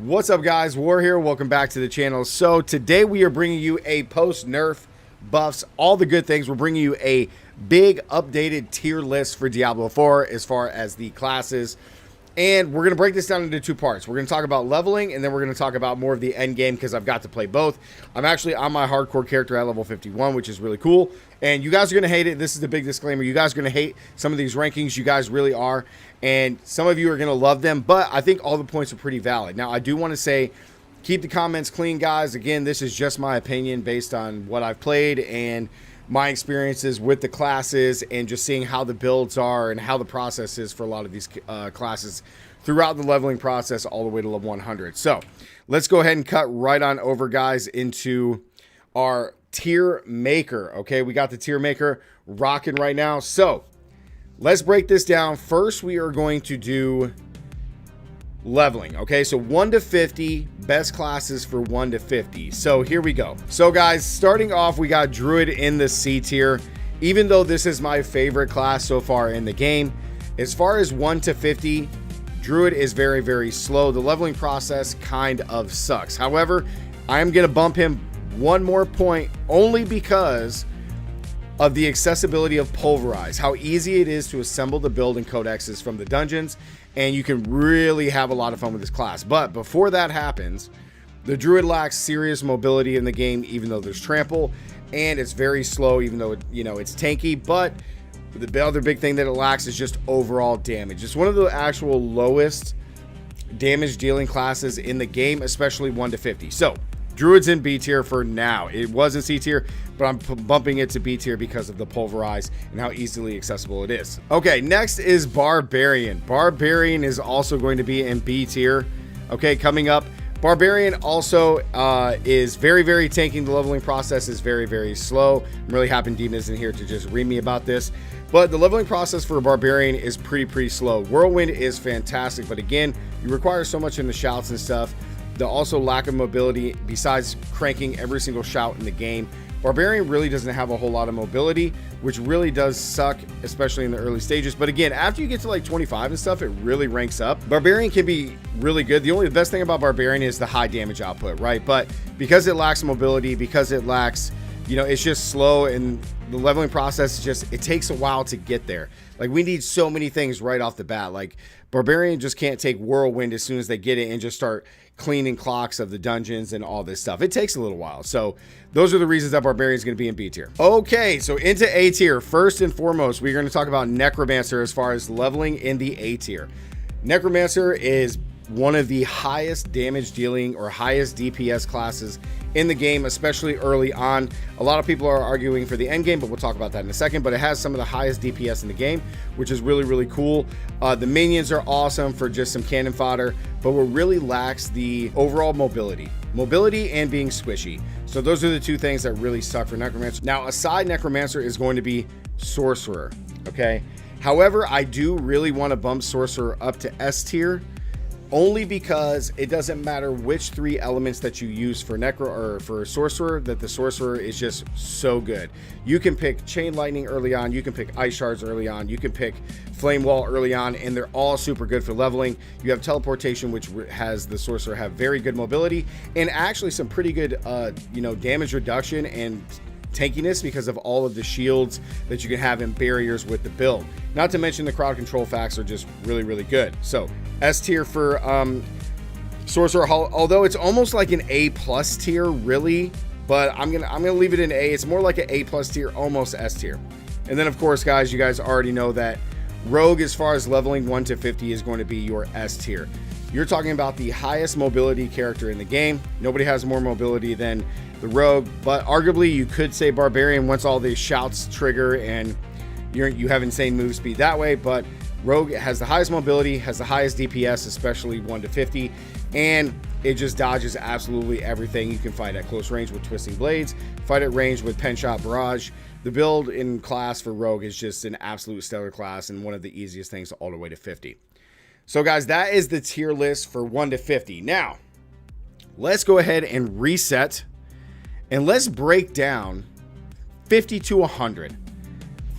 What's up, guys? War here. Welcome back to the channel. So today we are bringing you a post nerf buffs, all the good things. We're bringing you a big updated tier list for Diablo 4 as far as the classes. And we're going to break this down into two parts. We're going to talk about leveling, and then we're going to talk about more of the end game because I've got to play both. I'm actually on my hardcore character at level 51, which is really cool. And you guys are going to hate it. This is the big disclaimer. You guys are going to hate some of these rankings. You guys really are. And some of you are going to love them, but I think all the points are pretty valid. Now, I do want to say, keep the comments clean, guys. Again, this is just my opinion based on what I've played and my experiences with the classes and just seeing how the builds are and how the process is for a lot of these classes throughout the leveling process all the way to level 100. So let's go ahead and cut right on over, guys, into our tier maker. Okay, we got the tier maker rocking right now. So let's break this down. First, we are going to do leveling. Okay, so 1 to 50, best classes for 1 to 50. So here we go. So guys, starting off, we got Druid in the C tier. Even though this is my favorite class so far in the game, as far as 1 to 50, Druid is very, very slow. The leveling process kind of sucks. However, I'm going to bump him one more point only because of the accessibility of Pulverize, how easy it is to assemble the build and codexes from the dungeons, and you can really have a lot of fun with this class. But before that happens, the Druid lacks serious mobility in the game, even though there's trample, and it's very slow, even though it's tanky. But the other big thing that it lacks is just overall damage. It's one of the actual lowest damage dealing classes in the game, especially 1 to 50. So Druid's in B tier for now. It was in C tier, but I'm bumping it to B tier because of the Pulverize and how easily accessible it is. Okay, next is Barbarian. Barbarian is also going to be in B tier. Okay, coming up, Barbarian also is very, very tanking. The leveling process is very, very slow. I'm really happy Demon is in here to just read me about this. But the leveling process for a Barbarian is pretty slow. Whirlwind is fantastic, but again, you require so much in the shouts and stuff. The also lack of mobility, besides cranking every single shout in the game. Barbarian really doesn't have a whole lot of mobility, which really does suck, especially in the early stages. But again, after you get to like 25 and stuff, it really ranks up. Barbarian can be really good. The best thing about Barbarian is the high damage output, right? But because it lacks mobility, because it lacks, it's just slow, and the leveling process it takes a while to get there. Like, we need so many things right off the bat. Like, Barbarian just can't take Whirlwind as soon as they get it and just start cleaning clocks of the dungeons and all this stuff. It takes a little while. So those are the reasons that Barbarian is going to be in B tier. Okay, so into A tier. First and foremost, we're going to talk about Necromancer as far as leveling in the A tier. Necromancer is one of the highest damage dealing or highest DPS classes in the game, especially early on. A lot of people are arguing for the end game, but we'll talk about that in a second. But it has some of the highest DPS in the game, which is really cool. The minions are awesome for just some cannon fodder, but what really lacks the overall mobility and being squishy. So those are the two things that really suck for Necromancer. Now, aside Necromancer is going to be Sorcerer. Okay, however, I do really want to bump Sorcerer up to S tier, only because it doesn't matter which 3 elements that you use for Necro or for Sorcerer, that the Sorcerer is just so good. You can pick Chain Lightning early on, you can pick Ice Shards early on, you can pick Flame Wall early on, and they're all super good for leveling. You have Teleportation, which has the Sorcerer have very good mobility and actually some pretty good damage reduction and tankiness because of all of the shields that you can have in barriers with the build. Not to mention the crowd control facts are just really good. So S tier for Sorcerer, although it's almost like an A plus tier, really, but I'm gonna leave it in A. It's more like an A plus tier, almost S tier. And then of course, guys, you guys already know that Rogue, as far as leveling 1 to 50, is going to be your S tier. You're talking about the highest mobility character in the game. Nobody has more mobility than the Rogue, but arguably you could say Barbarian once all these shouts trigger and you have insane move speed that way. But Rogue has the highest mobility, has the highest DPS, especially 1 to 50, and it just dodges absolutely everything. You can fight at close range with Twisting Blades, fight at range with Pen Shot Barrage. The build in class for Rogue is just an absolute stellar class and one of the easiest things all the way to 50. So guys, that is the tier list for 1 to 50. Now, let's go ahead and reset and let's break down 50 to 100.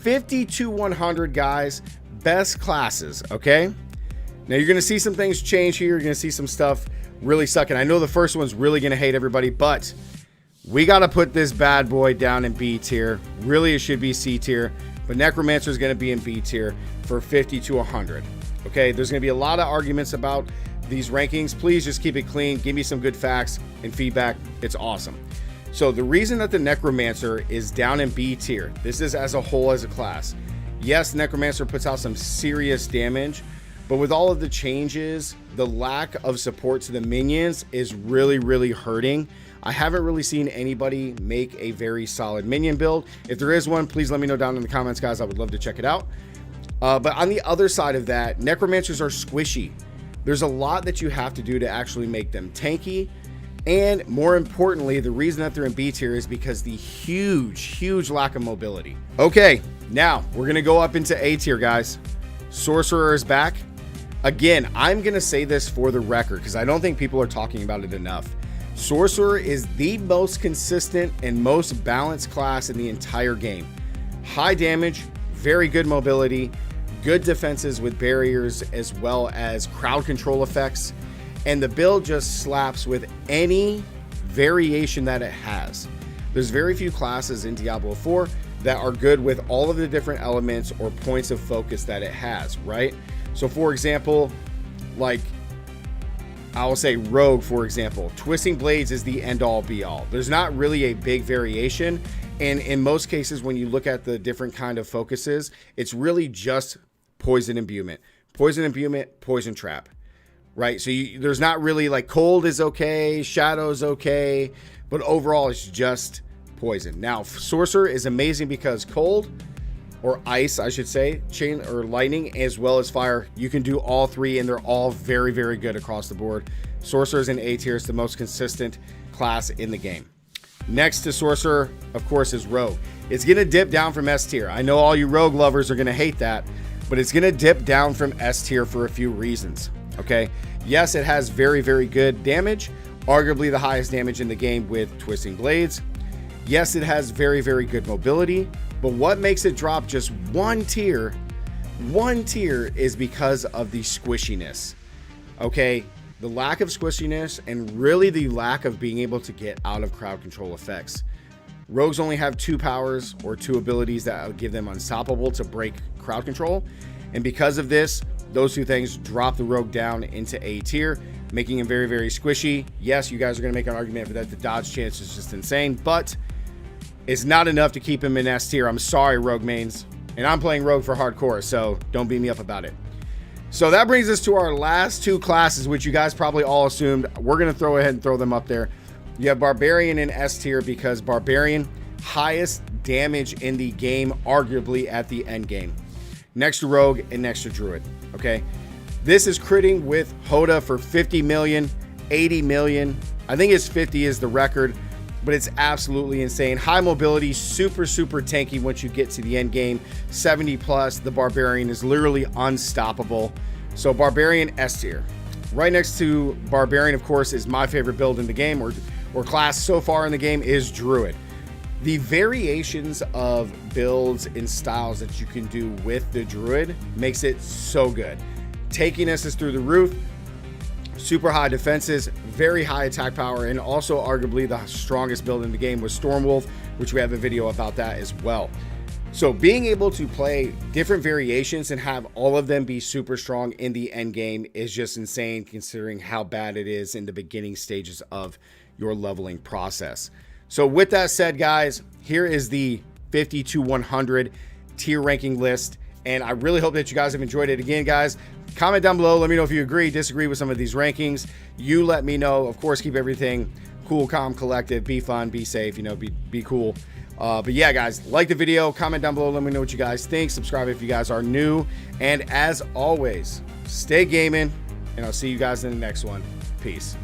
50 to 100, guys, best classes, okay? Now, you're going to see some things change here. You're going to see some stuff really suck. And I know the first one's really going to hate everybody, but we got to put this bad boy down in B tier. Really, it should be C tier, but Necromancer is going to be in B tier for 50 to 100. Okay, there's going to be a lot of arguments about these rankings. Please just keep it clean. Give me some good facts and feedback. It's awesome. So the reason that the Necromancer is down in B tier, this is as a whole as a class. Yes, Necromancer puts out some serious damage, but with all of the changes, the lack of support to the minions is really, really hurting. I haven't really seen anybody make a very solid minion build. If there is one, please let me know down in the comments, guys. I would love to check it out. But on the other side of that, Necromancers are squishy. There's a lot that you have to do to actually make them tanky. And more importantly, the reason that they're in B tier is because the huge lack of mobility. Okay, now we're going to go up into A tier, guys. Sorcerer is back. Again, I'm going to say this for the record because I don't think people are talking about it enough. Sorcerer is the most consistent and most balanced class in the entire game. High damage, very good mobility, good defenses with barriers, as well as crowd control effects. And the build just slaps with any variation that it has. There's very few classes in Diablo 4 that are good with all of the different elements or points of focus that it has, right? So for example, like I will say Rogue, for example, Twisting Blades is the end all be all. There's not really a big variation. And in most cases, when you look at the different kind of focuses, it's really just poison imbuement, poison trap, right? So there's not really like cold is okay, shadow is okay, but overall it's just poison. Now, Sorcerer is amazing because cold, or ice, I should say, chain or lightning, as well as fire. You can do all three, and they're all very, very good across the board. Sorcerer's in A tier. It's the most consistent class in the game. Next to Sorcerer, of course, is Rogue. It's going to dip down from S tier. I know all you Rogue lovers are going to hate that, but it's going to dip down from S tier for a few reasons, okay? Yes, it has very, very good damage, arguably the highest damage in the game with Twisting Blades. Yes, it has very, very good mobility. But what makes it drop just one tier is because of the squishiness. Okay, the lack of squishiness and really the lack of being able to get out of crowd control effects. Rogues only have 2 powers or 2 abilities that give them unstoppable to break crowd control. And because of this, those 2 things drop the Rogue down into A tier, making him very, very squishy. Yes, you guys are going to make an argument for that. The dodge chance is just insane, but it's not enough to keep him in S tier. I'm sorry, Rogue mains. And I'm playing Rogue for hardcore, so don't beat me up about it. So that brings us to our last 2 classes, which you guys probably all assumed. We're going to throw ahead and throw them up there. You have Barbarian in S tier because Barbarian, highest damage in the game, arguably at the end game. Next to Rogue and next to Druid, okay? This is critting with Hoda for 50 million, 80 million. I think it's 50 is the record, but it's absolutely insane. High mobility, super tanky once you get to the end game. 70 plus, the Barbarian is literally unstoppable. So Barbarian S tier. Right next to Barbarian, of course, is my favorite build in the game, or class so far in the game, is Druid. The variations of builds and styles that you can do with the Druid makes it so good. Tankiness is through the roof. Super high defenses, very high attack power, and also arguably the strongest build in the game was Stormwolf, which we have a video about that as well. So being able to play different variations and have all of them be super strong in the end game is just insane, considering how bad it is in the beginning stages of your leveling process. So with that said, guys, here is the 50 to 100 tier ranking list, and I really hope that you guys have enjoyed it. Again, guys, comment down below. Let me know if you agree, disagree with some of these rankings. You let me know. Of course, keep everything cool, calm, collected. Be fun, be safe, you know, be cool. But yeah, guys, like the video, comment down below. Let me know what you guys think. Subscribe if you guys are new. And as always, stay gaming, and I'll see you guys in the next one. Peace.